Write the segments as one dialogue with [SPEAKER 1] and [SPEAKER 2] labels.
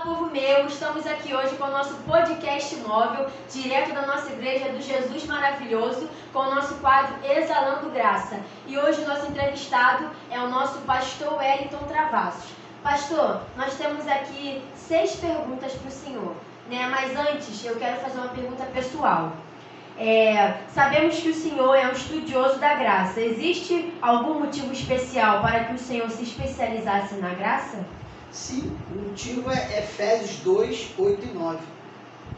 [SPEAKER 1] povo meu, estamos aqui hoje com o nosso podcast móvel, direto da nossa igreja do Jesus Maravilhoso, com o nosso quadro Exalando Graça. E hoje o nosso entrevistado é o nosso pastor Wellington Travassos. Pastor, nós temos aqui 6 perguntas para o senhor, né? Mas antes eu quero fazer uma pergunta pessoal. Sabemos que o senhor é um estudioso da graça. Existe algum motivo especial para que o senhor se especializasse na graça?
[SPEAKER 2] Sim, o motivo é Efésios 2, 8 e 9.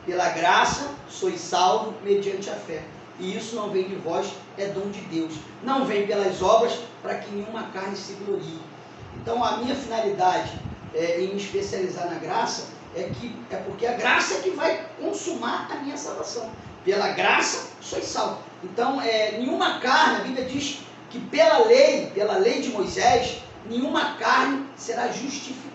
[SPEAKER 2] Pela graça sois salvos mediante a fé. E isso não vem de vós, é dom de Deus. Não vem pelas obras, para que nenhuma carne se glorie. Então a minha finalidade em me especializar na graça é porque a graça é que vai consumar a minha salvação. Pela graça sois salvos. Então nenhuma carne, a Bíblia diz que pela lei de Moisés, nenhuma carne será justificada.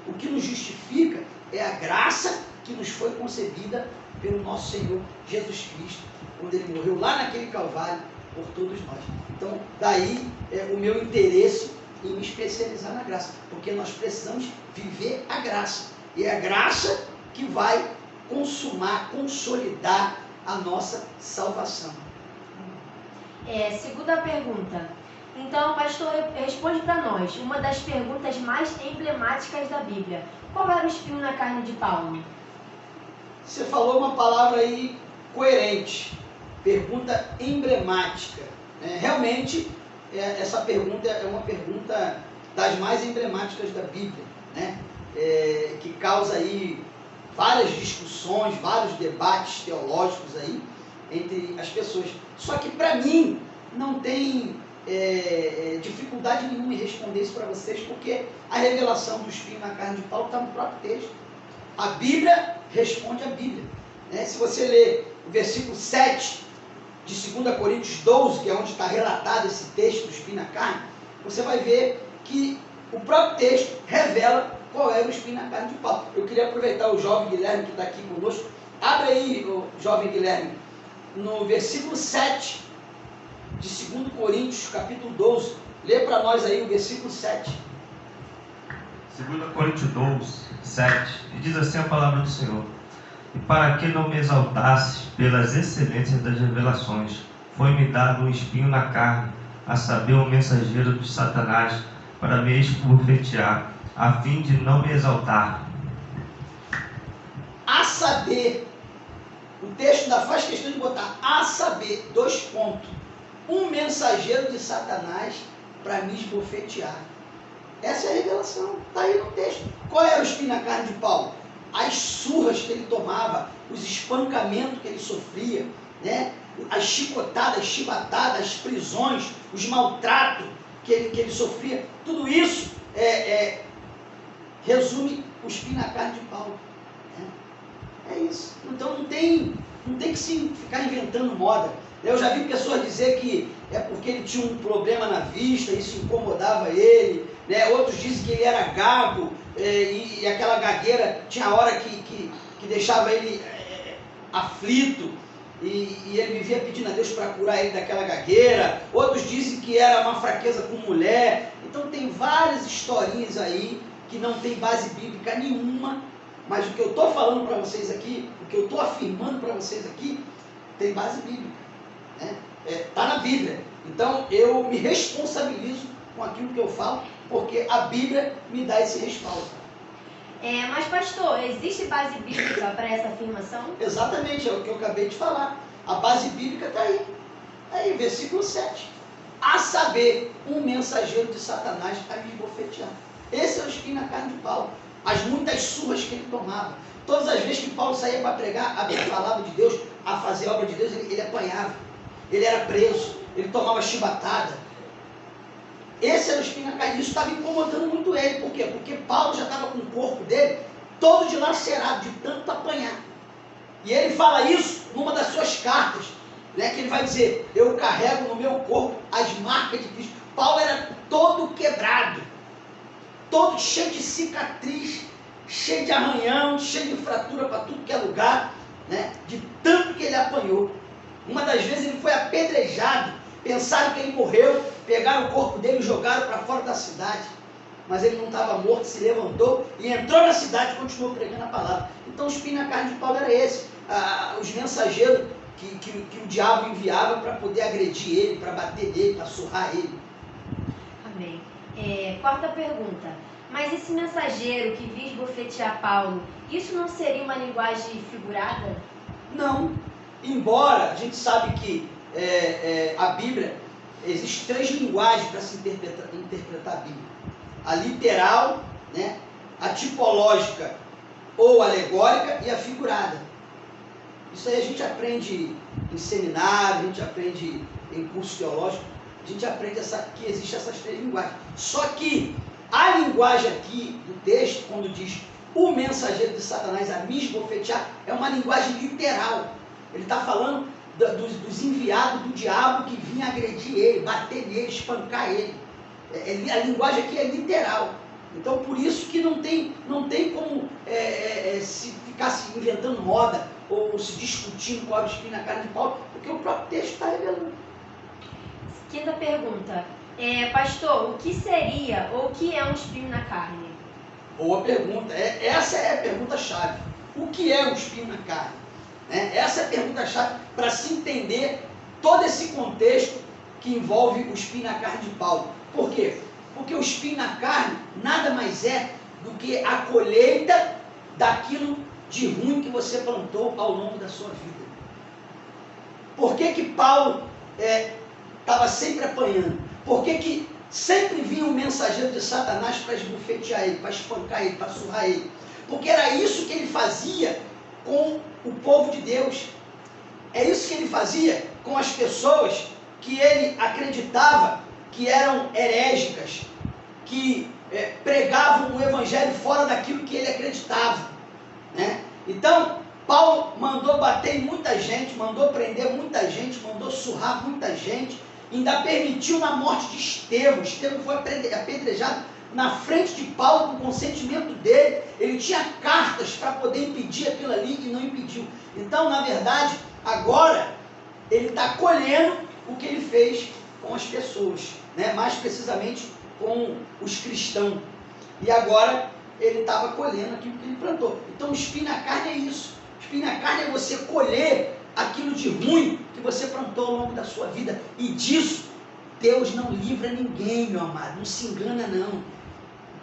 [SPEAKER 2] O que nos justifica é a graça que nos foi concedida pelo nosso Senhor Jesus Cristo, quando Ele morreu lá naquele Calvário por todos nós. Então, daí o meu interesse em me especializar na graça, porque nós precisamos viver a graça. E é a graça que vai consumar, consolidar a nossa salvação.
[SPEAKER 1] Segunda pergunta. Então, pastor, responde para nós uma das perguntas mais emblemáticas da Bíblia. Qual era o espinho na carne de Paulo?
[SPEAKER 2] Você falou uma palavra aí coerente. Pergunta emblemática. Realmente, essa pergunta é uma pergunta das mais emblemáticas da Bíblia, né? Que causa aí várias discussões, vários debates teológicos aí entre as pessoas. Só que para mim não tem dificuldade nenhuma em responder isso para vocês, porque a revelação do espinho na carne de Paulo está no próprio texto. A Bíblia responde a Bíblia, né? Se você ler o versículo 7 de 2 Coríntios 12, que é onde está relatado esse texto do espinho na carne, você vai ver que o próprio texto revela qual era o espinho na carne de Paulo. Eu queria aproveitar o jovem Guilherme que está aqui conosco. Abre aí, o jovem Guilherme, no versículo 7 de 2 Coríntios, capítulo 12. Lê para nós aí o versículo 7.
[SPEAKER 3] 2 Coríntios 12, 7. E diz assim a palavra do Senhor: E para que não me exaltasse pelas excelências das revelações, foi-me dado um espinho na carne, a saber, um mensageiro de Satanás, para me esbofetear, a fim de não me exaltar.
[SPEAKER 2] A saber, o texto ainda faz questão de botar a saber, 2 pontos. Um mensageiro de Satanás para me esbofetear. Essa é a revelação, está aí no texto. Qual era o espinho na carne de Paulo? As surras que ele tomava, os espancamentos que ele sofria, né? As chicotadas, as chibatadas, as prisões, os maltratos que ele sofria. Tudo isso resume o espinho na carne de Paulo. É isso. Então não tem que ficar inventando moda. Eu já vi pessoas dizer que é porque ele tinha um problema na vista, isso incomodava ele, né? Outros dizem que ele era gago, e aquela gagueira tinha hora que deixava ele aflito, e ele vivia pedindo a Deus para curar ele daquela gagueira. Outros dizem que era uma fraqueza com mulher. Então tem várias historinhas aí que não tem base bíblica nenhuma, mas o que eu estou falando para vocês aqui, o que eu estou afirmando para vocês aqui, tem base bíblica. Está na Bíblia. Então eu me responsabilizo com aquilo que eu falo, porque a Bíblia me dá esse respaldo.
[SPEAKER 1] Mas pastor, existe base bíblica para essa afirmação?
[SPEAKER 2] Exatamente, é o que eu acabei de falar. A base bíblica está aí. Aí, versículo 7. A saber, um mensageiro de Satanás a me esbofetear. Esse é o espinho na carne de Paulo. As muitas surras que ele tomava. Todas as vezes que Paulo saía para pregar a palavra de Deus, a fazer a obra de Deus, ele apanhava. Ele era preso, ele tomava chibatada. Esse era o espinho na carne. Isso estava incomodando muito ele. Por quê? Porque Paulo já estava com o corpo dele todo dilacerado, de tanto apanhar. E ele fala isso numa das suas cartas, né, que ele vai dizer: eu carrego no meu corpo as marcas de Cristo. Paulo era todo quebrado, todo cheio de cicatriz, cheio de arranhão, cheio de fratura para tudo que é lugar, né, de tanto que ele apanhou. Uma das vezes ele foi apedrejado, pensaram que ele morreu, pegaram o corpo dele e jogaram para fora da cidade. mas ele não estava morto, se levantou e entrou na cidade e continuou pregando a palavra. Então o espinho na carne de Paulo era esse, os mensageiros que o diabo enviava para poder agredir ele, para bater nele, para surrar ele.
[SPEAKER 1] Amém. Quarta pergunta. Mas esse mensageiro que vinha esbofetear Paulo, isso não seria uma linguagem figurada?
[SPEAKER 2] Não. Embora a gente sabe que a Bíblia, existem 3 linguagens para se interpretar a Bíblia. A literal, né? A tipológica ou alegórica e a figurada. Isso aí a gente aprende em seminário, a gente aprende em curso teológico, a gente aprende que existem essas 3 linguagens. Só que a linguagem aqui do texto, quando diz o mensageiro de Satanás a me esbofetear, é uma linguagem literal. Ele está falando dos enviados do diabo que vinha agredir ele, bater nele, espancar ele. A linguagem aqui é literal. Então, por isso que não tem como se ficar se inventando moda ou se discutindo qual é o espinho na carne de Paulo, porque o próprio texto está revelando.
[SPEAKER 1] Quinta pergunta. Pastor, o que seria ou o que é um espinho na carne?
[SPEAKER 2] Boa pergunta. Essa é a pergunta-chave. O que é um espinho na carne? Essa é a pergunta-chave para se entender todo esse contexto que envolve o espinho na carne de Paulo. Por quê? Porque o espinho na carne nada mais é do que a colheita daquilo de ruim que você plantou ao longo da sua vida. Por que Paulo estava sempre apanhando? Por que sempre vinha um mensageiro de Satanás para esbofetear ele, para espancar ele, para surrar ele? Porque era isso que ele fazia com o povo de Deus. É isso que ele fazia com as pessoas que ele acreditava que eram herégicas, que pregavam o evangelho fora daquilo que ele acreditava, né? Então, Paulo mandou bater em muita gente, mandou prender muita gente, mandou surrar muita gente, ainda permitiu na morte de Estevão. Estevão foi apedrejado na frente de Paulo com o consentimento dele. Ele tinha cartas para poder impedir aquilo ali e não impediu. Então, na verdade, agora ele está colhendo o que ele fez com as pessoas, né? Mais precisamente com os cristãos. E agora ele estava colhendo aquilo que ele plantou. Então o espinho na carne é isso. O espinho na carne é você colher aquilo de ruim que você plantou ao longo da sua vida. E disso Deus não livra ninguém, meu amado. Não se engana não.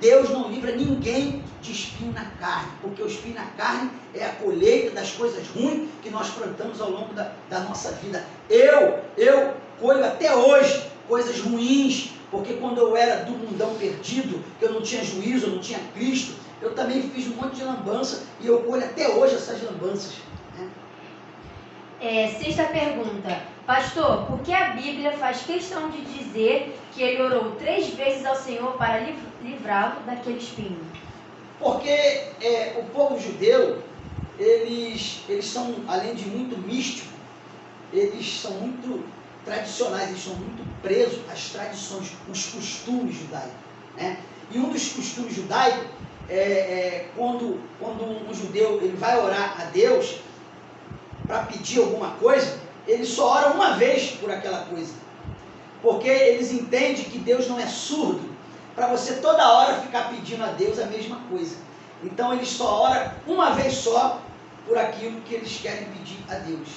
[SPEAKER 2] Deus não livra ninguém de espinho na carne, porque o espinho na carne é a colheita das coisas ruins que nós plantamos ao longo da nossa vida. Eu colho até hoje coisas ruins, porque quando eu era do mundão perdido, eu não tinha juízo, eu não tinha Cristo, eu também fiz um monte de lambança e eu colho até hoje essas lambanças.
[SPEAKER 1] Sexta pergunta. Pastor, por que a Bíblia faz questão de dizer que ele orou 3 vezes ao Senhor para livrá-lo daquele espinho?
[SPEAKER 2] Porque o povo judeu, eles são, além de muito místico, eles são muito tradicionais, eles são muito presos às tradições, os costumes judaicos, né? E um dos costumes judaicos quando um judeu ele vai orar a Deus para pedir alguma coisa, ele só ora uma vez por aquela coisa, porque eles entendem que Deus não é surdo para você toda hora ficar pedindo a Deus a mesma coisa. Então eles só oram uma vez só por aquilo que eles querem pedir a Deus,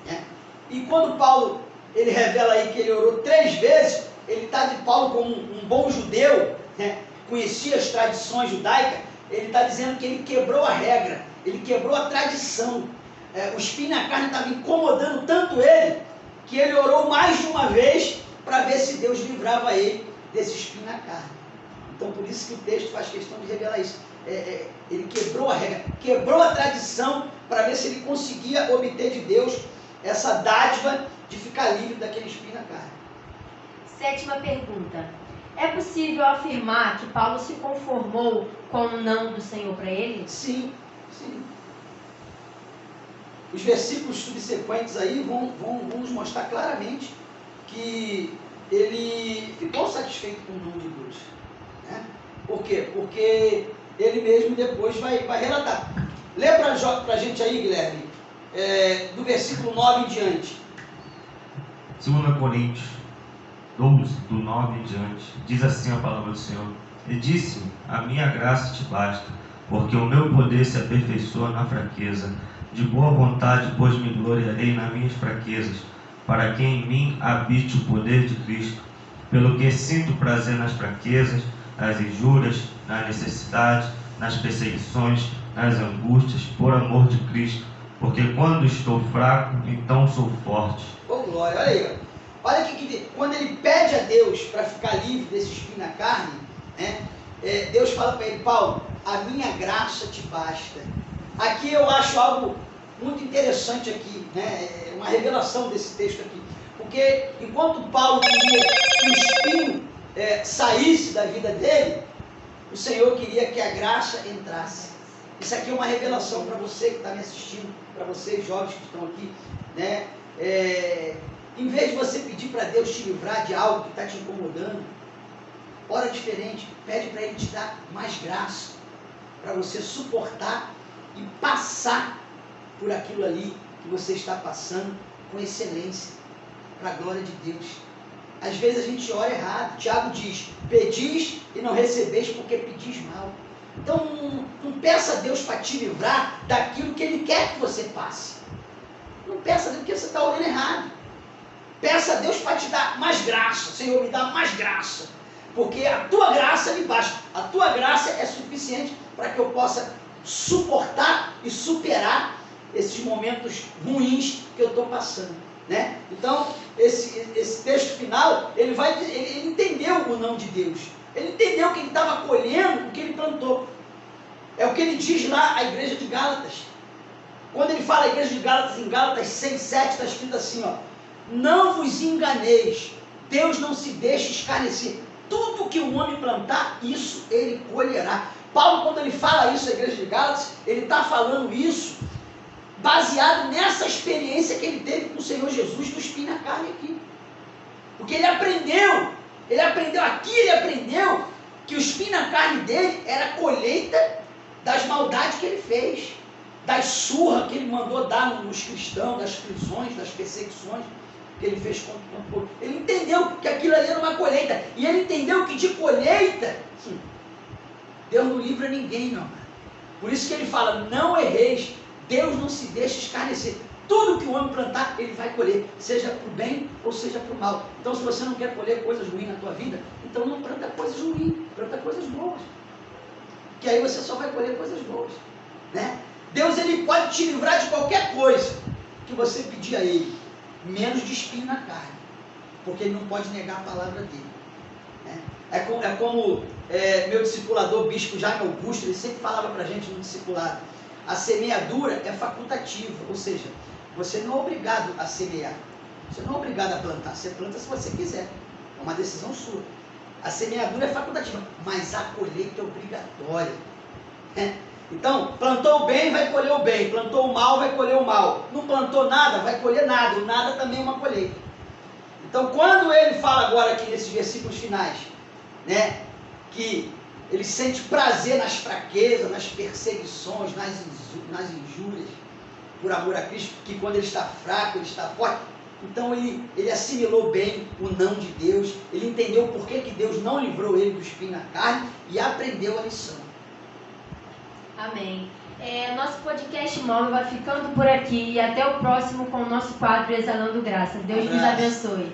[SPEAKER 2] né? E quando Paulo ele revela aí que ele orou 3 vezes, ele está de Paulo como um bom judeu, né? Conhecia as tradições judaicas, ele está dizendo que ele quebrou a regra, ele quebrou a tradição. O espinho na carne estava incomodando tanto ele, que ele orou mais de uma vez para ver se Deus livrava ele desse espinho na carne. Então por isso que o texto faz questão de revelar isso. Ele quebrou a regra, quebrou a tradição para ver se ele conseguia obter de Deus essa dádiva de ficar livre daquele espinho na carne.
[SPEAKER 1] Sétima pergunta. É possível afirmar que Paulo se conformou com o não do Senhor para ele?
[SPEAKER 2] Sim, sim. Os versículos subsequentes aí vão nos mostrar claramente que ele ficou satisfeito com o não de Deus, né? Por quê? Porque ele mesmo depois vai relatar. Lê para a gente aí, Guilherme, do versículo 9 em diante.
[SPEAKER 3] 2 Coríntios 12, do 9 em diante, diz assim a palavra do Senhor: E disse-me: a minha graça te basta, porque o meu poder se aperfeiçoa na fraqueza. De boa vontade, pois me gloriarei nas minhas fraquezas, para que em mim habite o poder de Cristo. Pelo que sinto prazer nas fraquezas, nas injúrias, na necessidade, nas perseguições, nas angústias, por amor de Cristo. Porque quando estou fraco, então sou forte.
[SPEAKER 2] Ô glória, olha aí, olha que quando ele pede a Deus para ficar livre desse espinho na carne, né, Deus fala para ele: Paulo, a minha graça te basta. Aqui eu acho algo muito interessante aqui, né, uma revelação desse texto aqui, porque enquanto Paulo queria que o espinho saísse da vida dele, o Senhor queria que a graça entrasse. Isso aqui é uma revelação para você que está me assistindo, para vocês jovens que estão aqui, né? Em vez de você pedir para Deus te livrar de algo que está te incomodando, ora diferente, pede para Ele te dar mais graça, para você suportar e passar por aquilo ali que você está passando com excelência, para a glória de Deus. Às vezes a gente ora errado. Tiago diz: pedis e não recebeis porque pedis mal. Então não peça a Deus para te livrar daquilo que Ele quer que você passe. Não peça a Deus porque você está orando errado. Peça a Deus para te dar mais graça. Senhor, me dá mais graça, porque a tua graça me basta. A tua graça é suficiente para que eu possa suportar e superar esses momentos ruins que eu estou passando, né? Então, esse texto final, ele entendeu o não de Deus. Ele entendeu que ele estava colhendo o que ele plantou. É o que ele diz lá à igreja de Gálatas. Quando ele fala à igreja de Gálatas, em Gálatas 6:7, está escrito assim, ó: não vos enganeis, Deus não se deixa escarnecer. Tudo que o homem plantar, isso ele colherá. Paulo, quando ele fala isso à igreja de Gálatas, ele está falando isso baseado nessa experiência que ele teve com o Senhor Jesus do espinho na carne aqui. Porque ele aprendeu que o espinho na carne dele era a colheita das maldades que ele fez, das surras que ele mandou dar nos cristãos, das prisões, das perseguições que ele fez contra o povo. Ele entendeu que aquilo ali era uma colheita, e ele entendeu que de colheita, Deus não livra ninguém, não. Por isso que ele fala: não erreis, Deus não se deixa escarnecer. Tudo que o homem plantar, ele vai colher, seja para o bem ou seja para o mal. Então, se você não quer colher coisas ruins na tua vida, então não planta coisas ruins, planta coisas boas, que aí você só vai colher coisas boas, né? Deus, ele pode te livrar de qualquer coisa que você pedir a Ele, menos de espinho na carne, porque Ele não pode negar a palavra dele, né? É como meu discipulador, bispo Jaime Augusto, ele sempre falava para a gente no discipulado: a semeadura é facultativa, ou seja, você não é obrigado a semear, você não é obrigado a plantar, você planta se você quiser, é uma decisão sua. A semeadura é facultativa, mas a colheita é obrigatória, né? Então, plantou o bem, vai colher o bem, plantou o mal, vai colher o mal, não plantou nada, vai colher nada, o nada também é uma colheita. Então, quando ele fala agora aqui nesses versículos finais, né, que ele sente prazer nas fraquezas, nas perseguições, nas injúrias, por amor a Cristo, que quando ele está fraco, ele está forte. Então ele assimilou bem o não de Deus, ele entendeu por que Deus não livrou ele do espinho na carne e aprendeu a lição.
[SPEAKER 1] Amém. Nosso podcast móvel vai ficando por aqui, e até o próximo com o nosso quadro Exalando Graça. Deus nos abençoe.